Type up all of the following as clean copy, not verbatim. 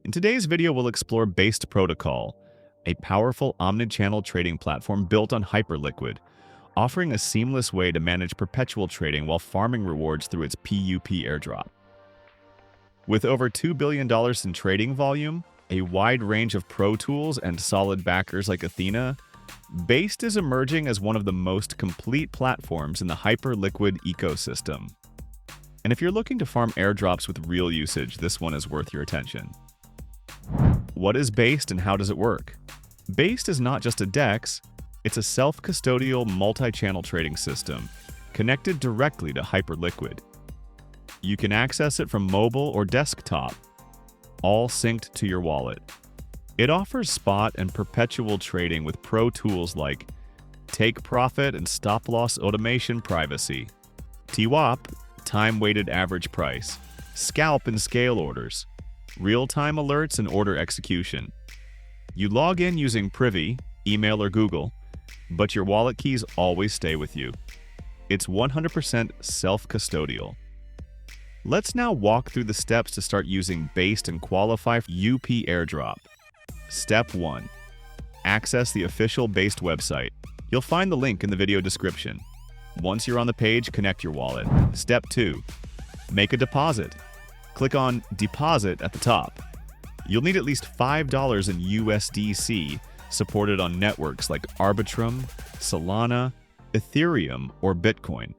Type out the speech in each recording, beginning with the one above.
In today's video, we'll explore Based Protocol, a powerful omnichannel trading platform built on Hyperliquid, offering a seamless way to manage perpetual trading while farming rewards through its PUP airdrop. With over $2 billion in trading volume, a wide range of pro tools, and solid backers like Athena, Based is emerging as one of the most complete platforms in the Hyperliquid ecosystem. And if you're looking to farm airdrops with real usage, this one is worth your attention. What is Based and how does it work? Based is not just a DEX, it's a self-custodial multi-channel trading system connected directly to Hyperliquid. You can access it from mobile or desktop, all synced to your wallet. It offers spot and perpetual trading with pro tools like Take Profit and Stop Loss Automation Privacy, TWAP, Time-Weighted Average Price, Scalp and Scale Orders, real-time alerts and order execution. You log in using Privy, email or Google, but your wallet keys always stay with you. It's 100% self-custodial. Let's now walk through the steps to start using Based and qualify for UP Airdrop. Step 1. Access the official Based website. You'll find the link in the video description. Once you're on the page, connect your wallet. Step 2. Make a deposit. Click on Deposit at the top. You'll need at least $5 in USDC, supported on networks like Arbitrum, Solana, Ethereum, or Bitcoin.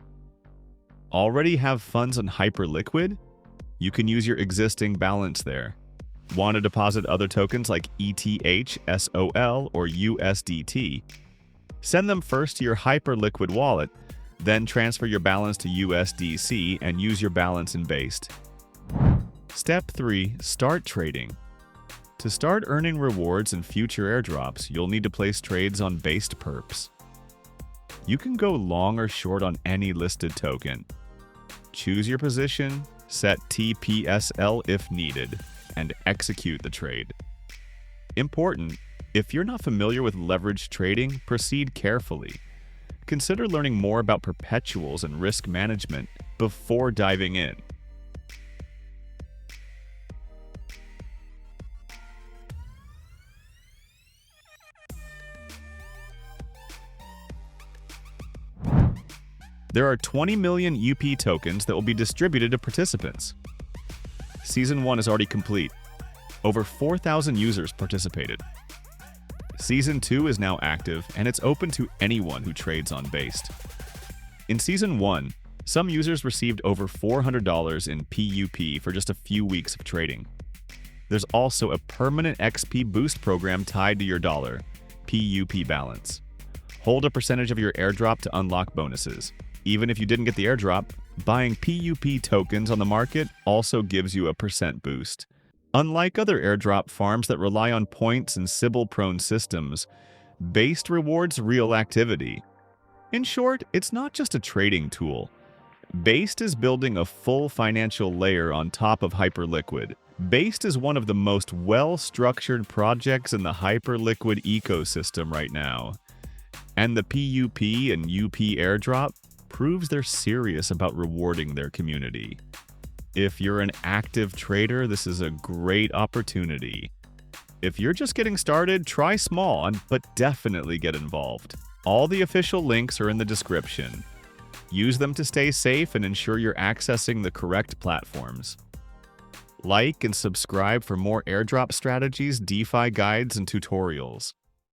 Already have funds on Hyperliquid? You can use your existing balance there. Want to deposit other tokens like ETH, SOL, or USDT? Send them first to your Hyperliquid wallet, then transfer your balance to USDC and use your balance in Based. Step 3. Start trading. To start earning rewards in future airdrops, you'll need to place trades on Based perps. You can go long or short on any listed token. Choose your position, set TPSL if needed, and execute the trade. Important: if you're not familiar with leveraged trading, proceed carefully. Consider learning more about perpetuals and risk management before diving in. There are 20 million UP tokens that will be distributed to participants. Season 1 is already complete. Over 4,000 users participated. Season 2 is now active, and it's open to anyone who trades on Based. In Season 1, some users received over $400 in PUP for just a few weeks of trading. There's also a permanent XP boost program tied to your dollar PUP balance. Hold a percentage of your airdrop to unlock bonuses. Even if you didn't get the airdrop, buying PUP tokens on the market also gives you a % boost. Unlike other airdrop farms that rely on points and Sybil-prone systems, Based rewards real activity. In short, it's not just a trading tool. Based is building a full financial layer on top of Hyperliquid. Based is one of the most well-structured projects in the Hyperliquid ecosystem right now. And the PUP and UP airdrop proves they're serious about rewarding their community. If you're an active trader, this is a great opportunity. If you're just getting started, try small, but definitely get involved. All the official links are in the description. Use them to stay safe and ensure you're accessing the correct platforms. Like and subscribe for more airdrop strategies, DeFi guides, and tutorials.